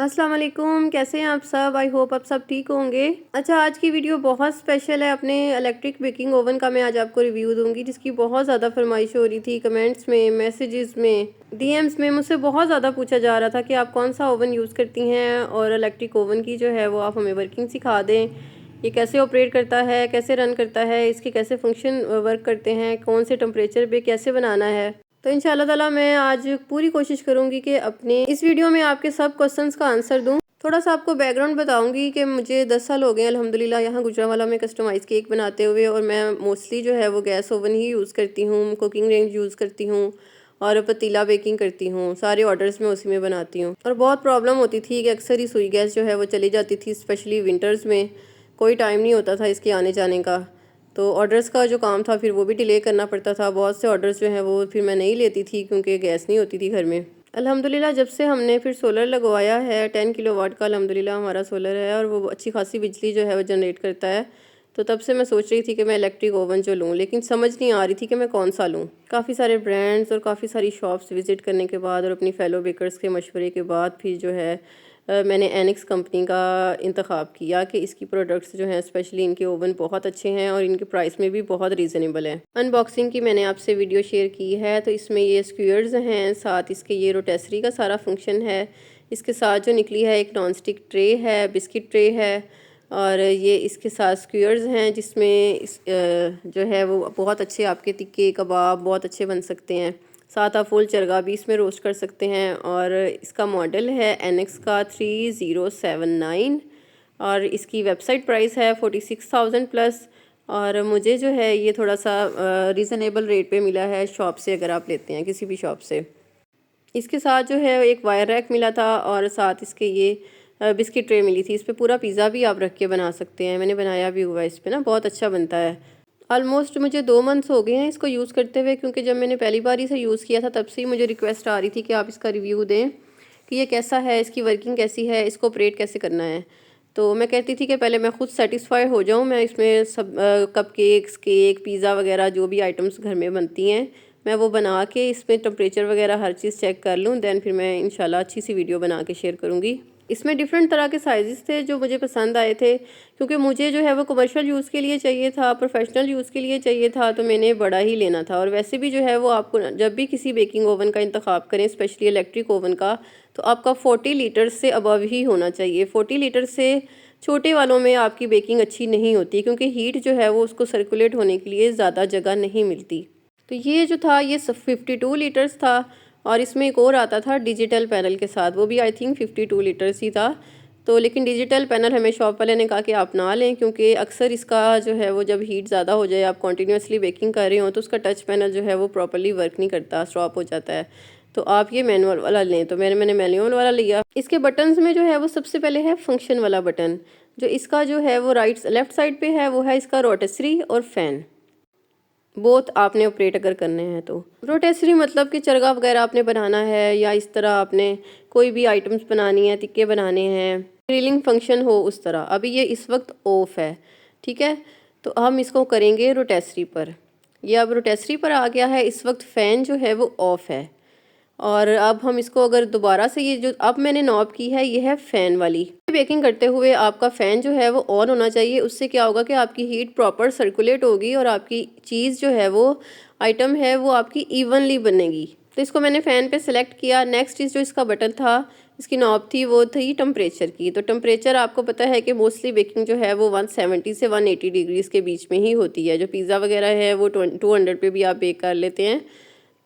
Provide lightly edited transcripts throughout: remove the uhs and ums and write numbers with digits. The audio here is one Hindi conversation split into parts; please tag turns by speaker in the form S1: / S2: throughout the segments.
S1: अस्सलाम वालेकुम, कैसे हैं आप सब। आई होप आप सब ठीक होंगे। अच्छा, आज की वीडियो बहुत स्पेशल है। अपने इलेक्ट्रिक बेकिंग ओवन का मैं आज आपको रिव्यू दूंगी, जिसकी बहुत ज़्यादा फरमाइश हो रही थी। कमेंट्स में, मैसेजेस में, डीएम्स में मुझसे बहुत ज़्यादा पूछा जा रहा था कि आप कौन सा ओवन यूज़ करती हैं, और इलेक्ट्रिक ओवन की जो है वो आप हमें वर्किंग सिखा दें। ये कैसे ऑपरेट करता है, कैसे रन करता है, इसके कैसे फंक्शन वर्क करते हैं, कौन से टेम्परेचर पे कैसे बनाना है। तो इंशाल्लाह ताला मैं आज पूरी कोशिश करूंगी कि अपने इस वीडियो में आपके सब क्वेश्चंस का आंसर दूं। थोड़ा सा आपको बैकग्राउंड बताऊंगी कि मुझे 10 साल हो गए अल्हम्दुलिल्लाह यहाँ गुजरांवाला में कस्टमाइज़ केक बनाते हुए, और मैं मोस्टली जो है वो गैस ओवन ही यूज़ करती हूँ, कुकिंग रेंज यूज़ करती हूँ और पतीला बेकिंग करती हूँ। सारे ऑर्डर्स मैं उसी में बनाती हूँ। और बहुत प्रॉब्लम होती थी कि अक्सर ही सुई गैस जो है वो चली जाती थी, स्पेशली विंटर्स में कोई टाइम नहीं होता था इसके आने जाने का। तो ऑर्डर्स का जो काम था फिर वो भी डिले करना पड़ता था। बहुत से ऑर्डर्स जो हैं वो फिर मैं नहीं लेती थी क्योंकि गैस नहीं होती थी घर में। अल्हम्दुलिल्लाह जब से हमने फिर सोलर लगवाया है, 10 किलोवाट का अल्हम्दुलिल्लाह हमारा सोलर है, और वो अच्छी खासी बिजली जो है वो जनरेट करता है। तो तब से मैं सोच रही थी कि मैं इलेक्ट्रिक ओवन जो लूँ, लेकिन समझ नहीं आ रही थी कि मैं कौन सा लूँ। काफ़ी सारे ब्रांड्स और काफ़ी सारी शॉप्स विज़िट करने के बाद और अपनी फेलो बेकर्स के मशवरे के बाद फिर जो है मैंने एनिक्स कंपनी का इंतख़ाब किया कि इसकी प्रोडक्ट्स जो हैं, स्पेशली इनके ओवन बहुत अच्छे हैं और इनके प्राइस में भी बहुत रीज़नेबल है। अनबॉक्सिंग की मैंने आपसे वीडियो शेयर की है, तो इसमें ये स्क्यूअर्स हैं, साथ इसके ये रोटेसरी का सारा फंक्शन है। इसके साथ जो निकली है एक नॉन स्टिक ट्रे है, बिस्किट ट्रे है, और ये इसके साथ स्क्यूअर्स हैं जिसमें जो है वो बहुत अच्छे आपके टिक्के कबाब बहुत अच्छे बन सकते हैं। साथ आप फुल चरगा भी इसमें रोस्ट कर सकते हैं। और इसका मॉडल है एनएक्स का 3079, और इसकी वेबसाइट प्राइस है 46,000 प्लस। और मुझे जो है ये थोड़ा सा रीज़नेबल रेट पे मिला है शॉप से, अगर आप लेते हैं किसी भी शॉप से। इसके साथ जो है एक वायर रैक मिला था, और साथ इसके ये बिस्किट ट्रे मिली थी। इस पर पूरा पिज़्ज़ा भी आप रख के बना सकते हैं। मैंने बनाया भी हुआ है इस पर ना, बहुत अच्छा बनता है। ऑलमोस्ट मुझे 2 मंथ्स हो गए हैं इसको यूज़ करते हुए, क्योंकि जब मैंने पहली बार इसे यूज़ किया था तब से ही मुझे रिक्वेस्ट आ रही थी कि आप इसका रिव्यू दें कि ये कैसा है, इसकी वर्किंग कैसी है, इसको ऑपरेट कैसे करना है। तो मैं कहती थी कि पहले मैं खुद सेटिस्फाई हो जाऊँ, मैं इसमें सब कप केक्स, केक, पिज़्ज़ा वगैरह जो भी आइटम्स घर में बनती हैं मैं वो बना के इसमें टेम्परेचर वगैरह हर चीज़ चेक कर लूँ, दैन फिर मैं इंशाल्लाह अच्छी सी वीडियो बना के शेयर करूँगी। इसमें डिफरेंट तरह के साइज़ थे जो मुझे पसंद आए थे, क्योंकि मुझे जो है वो कमर्शियल यूज़ के लिए चाहिए था, प्रोफेशनल यूज़ के लिए चाहिए था, तो मैंने बड़ा ही लेना था। और वैसे भी जो है वो आपको जब भी किसी बेकिंग ओवन का इंतखाब करें, स्पेशली इलेक्ट्रिक ओवन का, तो आपका 40 लीटर से अबव ही होना चाहिए। 40 लीटर से छोटे वालों में आपकी बेकिंग अच्छी नहीं होती, क्योंकि हीट जो है वो उसको सर्कुलेट होने के लिए ज़्यादा जगह नहीं मिलती। तो ये जो था ये 52 लीटर्स था, और इसमें एक और आता था डिजिटल पैनल के साथ, वो भी आई थिंक 52 लीटर्स ही था। तो लेकिन डिजिटल पैनल हमें शॉप वाले ने कहा कि आप ना लें, क्योंकि अक्सर इसका जो है वो जब हीट ज़्यादा हो जाए, आप कॉन्टीन्यूसली बेकिंग कर रहे हो, तो उसका टच पैनल जो है वो प्रॉपर्ली वर्क नहीं करता, स्टॉप हो जाता है। तो आप ये मैनुअल वाला लें। तो मैंने मैनुअल वाला लिया। इसके बटन्स में जो है वो सबसे पहले है फंक्शन वाला बटन, जो इसका जो है वो लेफ्ट साइड पे है, वो है इसका रोटेसरी और फ़ैन। बोथ आपने ऑपरेट अगर करने हैं तो रोटेसरी मतलब कि चरगा वगैरह आपने बनाना है, या इस तरह आपने कोई भी आइटम्स बनानी है, टिक्के बनाने हैं, ग्रिलिंग फंक्शन हो उस तरह। अभी ये इस वक्त ऑफ है, ठीक है। तो हम इसको करेंगे रोटेसरी पर। ये अब रोटेसरी पर आ गया है। इस वक्त फ़ैन जो है वो ऑफ है, और अब हम इसको अगर दोबारा से, ये जो अब मैंने नॉब की है ये है फ़ैन वाली। बेकिंग करते हुए आपका फ़ैन जो है वो ऑन होना चाहिए। उससे क्या होगा कि आपकी हीट प्रॉपर सर्कुलेट होगी, और आपकी चीज़ जो है वो आइटम है वो आपकी इवनली बनेगी। तो इसको मैंने फ़ैन पे सेलेक्ट किया। नेक्स्ट चीज़ जो इसका बटन था, इसकी नॉब थी, वो थी टेम्परेचर की। तो टेम्परेचर आपको पता है कि मोस्टली बेकिंग जो है वो 170 से 180 डिग्रीज़ के बीच में ही होती है। जो पिज़्ज़ा वगैरह है वो 200 पे भी आप बेक कर लेते हैं।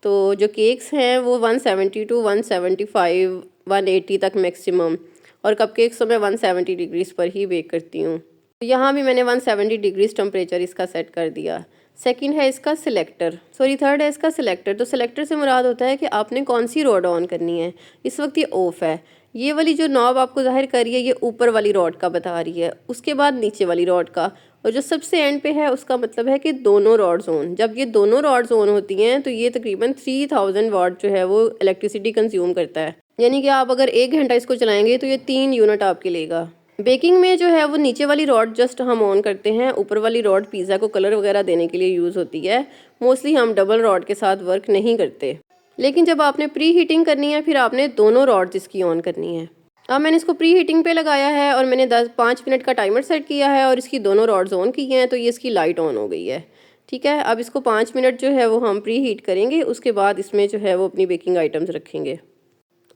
S1: तो जो केक्स हैं वो 170 टू 175 180 तक मैक्सिमम, और कपकेक्स तो मैं 170 डिग्रीज़ पर ही बेक करती हूँ। तो यहाँ भी मैंने 170 डिग्रीज़ टेम्परेचर इसका सेट कर दिया। सेकंड है इसका सिलेक्टर, थर्ड है इसका सिलेक्टर। तो सिलेक्टर से मुराद होता है कि आपने कौन सी रॉड ऑन करनी है। इस वक्त ये ऑफ है। ये वाली जो नॉब आपको जाहिर कर रही है, ये ऊपर वाली रॉड का बता रही है, उसके बाद नीचे वाली रॉड का, और जो सबसे एंड पे है उसका मतलब है कि दोनों रॉड्स ऑन। जब ये दोनों रॉड्स ऑन होती हैं तो ये तकरीबन 3000 वाट जो है वो इलेक्ट्रिसिटी कंज्यूम करता है। यानी कि आप अगर 1 घंटा इसको चलाएंगे तो ये 3 यूनिट आपके लेगा। बेकिंग में जो है वो नीचे वाली रॉड जस्ट हम ऑन करते हैं, ऊपर वाली रॉड पिज़्ज़ा को कलर वगैरह देने के लिए यूज़ होती है। मोस्टली हम डबल रॉड के साथ वर्क नहीं करते, लेकिन जब आपने प्री हीटिंग करनी है फिर आपने दोनों रॉड्स इसकी ऑन करनी है। अब मैंने इसको प्री हीटिंग पे लगाया है और मैंने 5 मिनट का टाइमर सेट किया है और इसकी दोनों रॉड्स ऑन की हैं, तो ये इसकी लाइट ऑन हो गई है। ठीक है, अब इसको 5 मिनट जो है वो हम प्री हीट करेंगे, उसके बाद इसमें जो है वो अपनी बेकिंग आइटम्स रखेंगे।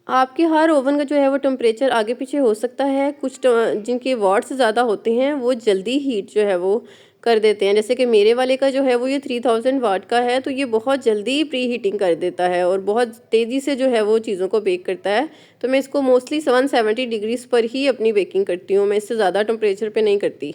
S1: आपके हर ओवन का जो है वो टेम्परेचर आगे पीछे हो सकता है। कुछ जिनके वाट्स ज़्यादा होते हैं वो जल्दी हीट जो है वो कर देते हैं, जैसे कि मेरे वाले का जो है वो ये 3000 वाट का है, तो ये बहुत जल्दी प्री हीटिंग कर देता है और बहुत तेज़ी से जो है वो चीज़ों को बेक करता है। तो मैं इसको मोस्टली 170 डिग्रीज़ पर ही अपनी बेकिंग करती हूँ, मैं इससे ज़्यादा टेम्परेचर पे नहीं करती।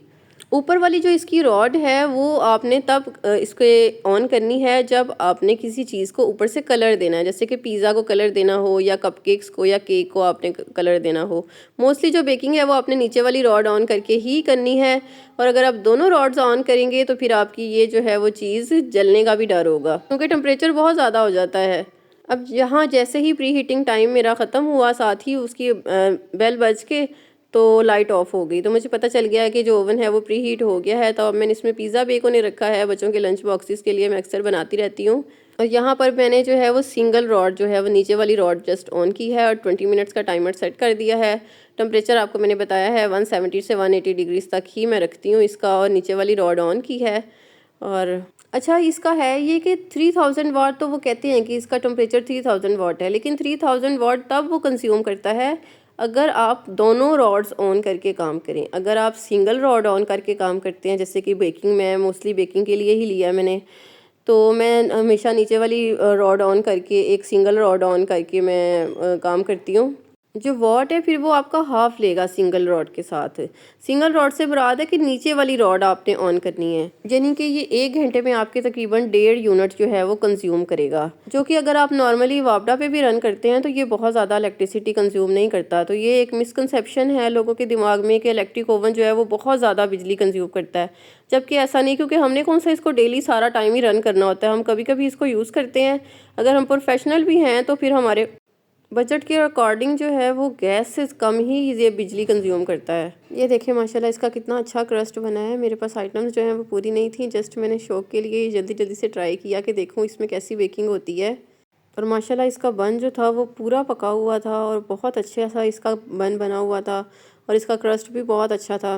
S1: ऊपर वाली जो इसकी रॉड है वो आपने तब इसके ऑन करनी है जब आपने किसी चीज़ को ऊपर से कलर देना है, जैसे कि पिज़्ज़ा को कलर देना हो या कपकेक्स को या केक को आपने कलर देना हो। मोस्टली जो बेकिंग है वो आपने नीचे वाली रॉड ऑन करके ही करनी है, और अगर आप दोनों रॉड्स ऑन करेंगे तो फिर आपकी ये जो है वो चीज़ जलने का भी डर होगा, क्योंकि टेम्परेचर बहुत ज़्यादा हो जाता है। अब यहाँ जैसे ही प्री हीटिंग टाइम मेरा ख़त्म हुआ, साथ ही उसकी बेल बज के तो लाइट ऑफ हो गई, तो मुझे पता चल गया है कि जो ओवन है वो प्री हीट हो गया है। तो अब मैंने इसमें पिज़्ज़ा बेक होने रखा है, बच्चों के लंच बॉक्सेस के लिए मैं अक्सर बनाती रहती हूँ। और यहाँ पर मैंने जो है वो सिंगल रॉड जो है वो नीचे वाली रॉड जस्ट ऑन की है और 20 मिनट्स का टाइमर सेट कर दिया है। टेम्परेचर आपको मैंने बताया है 170 से 180 डिग्रीज तक ही मैं रखती हूँ इसका, और नीचे वाली रॉड ऑन की है। और अच्छा इसका है ये कि 3000 वाट, तो वो कहते हैं कि इसका टेम्परेचर 3000 वाट है, लेकिन 3000 वाट तब वो कंज्यूम करता है अगर आप दोनों रॉड्स ऑन करके काम करें। अगर आप सिंगल रॉड ऑन करके काम करते हैं, जैसे कि बेकिंग में मोस्टली बेकिंग के लिए ही लिया है मैंने, तो मैं हमेशा नीचे वाली रॉड ऑन करके एक सिंगल रॉड ऑन करके मैं काम करती हूँ। जो वॉट है फिर वो आपका हाफ लेगा सिंगल रॉड के साथ। सिंगल रॉड से मुराद है कि नीचे वाली रॉड आपने ऑन करनी है, यानी कि ये 1 घंटे में आपके तकरीबन 1.5 यूनिट जो है वो कंज्यूम करेगा, जो कि अगर आप नॉर्मली वापडा पे भी रन करते हैं तो ये बहुत ज़्यादा इलेक्ट्रिसिटी कंज्यूम नहीं करता। तो ये एक मिसकंसेप्शन है लोगों के दिमाग में कि इलेक्ट्रिक ओवन जो है वो बहुत ज़्यादा बिजली कंज्यूम करता है, जबकि ऐसा नहीं, क्योंकि हमने कौन सा इसको डेली सारा टाइम ही रन करना होता है। हम कभी कभी इसको यूज़ करते हैं, अगर हम प्रोफेशनल भी हैं तो फिर हमारे बजट के अकॉर्डिंग जो है वो गैस से कम ही ये बिजली कंज्यूम करता है। ये देखिए माशाल्लाह इसका कितना अच्छा क्रस्ट बना है। मेरे पास आइटम्स जो हैं वो पूरी नहीं थी, जस्ट मैंने शौक के लिए जल्दी जल्दी से ट्राई किया कि देखूँ इसमें कैसी बेकिंग होती है। और माशाल्लाह इसका बन जो था वो पूरा पका हुआ था और बहुत अच्छा सा इसका बन बना हुआ था, और इसका क्रस्ट भी बहुत अच्छा था।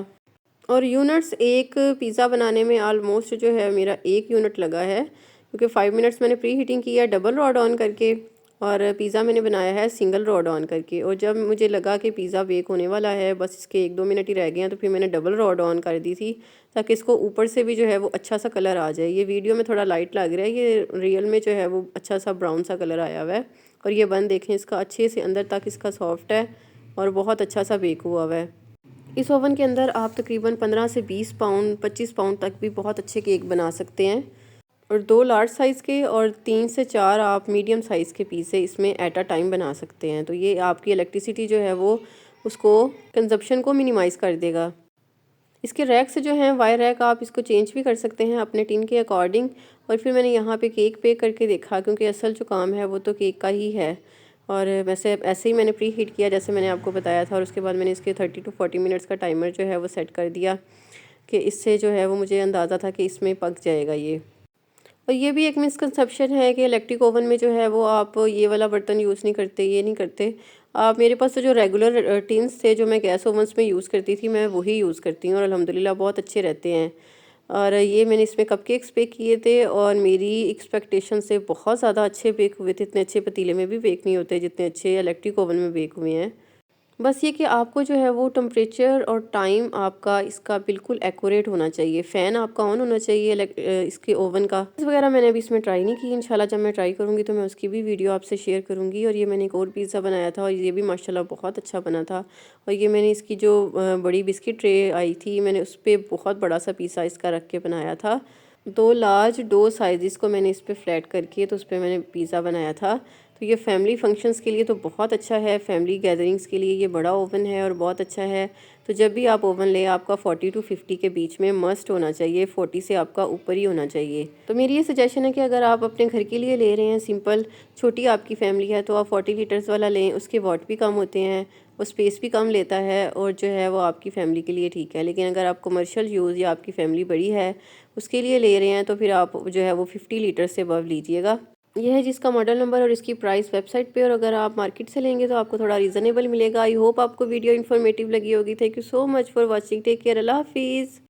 S1: और यूनिट्स एक पिज़्ज़ा बनाने में आलमोस्ट जो है मेरा 1 यूनिट लगा है, क्योंकि 5 मिनट्स मैंने प्री हीटिंग की है डबल रॉड ऑन करके, और पिज़्ज़ा मैंने बनाया है सिंगल रॉड ऑन करके। और जब मुझे लगा कि पिज़्ज़ा बेक होने वाला है, बस इसके 1-2 मिनट ही रह गए हैं, तो फिर मैंने डबल रॉड ऑन कर दी थी ताकि इसको ऊपर से भी जो है वो अच्छा सा कलर आ जाए। ये वीडियो में थोड़ा लाइट लग रहा है, ये रियल में जो है वो अच्छा सा ब्राउन सा कलर आया हुआ है। और ये बन देखें इसका अच्छे से अंदर तक इसका सॉफ्ट है और बहुत अच्छा सा बेक हुआ हुआ है। इस ओवन के अंदर आप तकरीबन 15 से 20 पाउंड 25 पाउंड तक भी बहुत अच्छे केक बना सकते हैं, और 2 लार्ज साइज़ के और 3 से 4 आप मीडियम साइज़ के पीसे इसमें एट अ टाइम बना सकते हैं। तो ये आपकी इलेक्ट्रिसिटी जो है वो उसको कंजप्शन को मिनिमाइज़ कर देगा। इसके रैक्स जो हैं वायर रैक, आप इसको चेंज भी कर सकते हैं अपने टिन के अकॉर्डिंग। और फिर मैंने यहाँ पे केक बेक करके देखा, क्योंकि असल जो काम है वो तो केक का ही है। और वैसे ऐसे ही मैंने प्री हीट किया जैसे मैंने आपको बताया था, और उसके बाद मैंने इसके 30 to 40 मिनट्स का टाइमर जो है वो सेट कर दिया, कि इससे जो है वो मुझे अंदाज़ा था कि इसमें पक जाएगा ये। और ये भी एक मिसकंसेप्शन है कि इलेक्ट्रिक ओवन में जो है वो आप ये वाला बर्तन यूज़ नहीं करते, ये नहीं करते आप। मेरे पास तो जो रेगुलर टिन्स थे जो मैं गैस ओवंस में यूज़ करती थी, मैं वही यूज़ करती हूँ और अल्हम्दुलिल्लाह बहुत अच्छे रहते हैं। और ये मैंने इसमें कपकेक्स बेक किए थे और मेरी एक्सपेक्टेशन से बहुत ज़्यादा अच्छे बेक हुए थे। इतने अच्छे पतीले में भी बेक नहीं होते जितने अच्छे इलेक्ट्रिक ओवन में बेक हुए हैं। बस ये कि आपको जो है वो टेम्परेचर और टाइम आपका इसका बिल्कुल एक्यूरेट होना चाहिए। फ़ैन आपका ऑन होना चाहिए इसके ओवन का। इस वगैरह मैंने अभी इसमें ट्राई नहीं की, इंशाल्लाह जब मैं ट्राई करूँगी तो मैं उसकी भी वीडियो आपसे शेयर करूँगी। और ये मैंने एक और पिज़्ज़ा बनाया था और ये भी माशाल्लाह बहुत अच्छा बना था। और ये मैंने इसकी जो बड़ी बिस्किट ट्रे आई थी, मैंने उस पर बहुत बड़ा सा पिज़्ज़ा इसका रख के बनाया था। 2 लार्ज 2 साइज़ को मैंने इस पर फ्लैट करके तो उस पर मैंने पिज़्ज़ा बनाया था। तो ये फैमिली फंक्शंस के लिए तो बहुत अच्छा है, फैमिली गैदरिंग्स के लिए ये बड़ा ओवन है और बहुत अच्छा है। तो जब भी आप ओवन लें आपका 40 to 50 के बीच में मस्ट होना चाहिए, 40 से आपका ऊपर ही होना चाहिए। तो मेरी ये सजेशन है कि अगर आप अपने घर के लिए ले रहे हैं सिंपल, छोटी आपकी फैमिली है, तो आप 40 लीटर्स वाला लें। उसके वाट भी कम होते हैं, वो स्पेस भी कम लेता है और जो है वो आपकी फ़ैमिली के लिए ठीक है। लेकिन अगर आप कमर्शियल यूज़ या आपकी फ़ैमिली बड़ी है उसके लिए ले रहे हैं तो फिर आप जो है वो 50 लीटर से अबव लीजिएगा। ये है जिसका मॉडल नंबर और इसकी प्राइस वेबसाइट पे, और अगर आप मार्केट से लेंगे तो आपको थोड़ा रीज़नेबल मिलेगा। आई होप आपको वीडियो इन्फॉर्मेटिव लगी होगी। Thank you so much for watching. Take care. अल्लाह हाफिज़।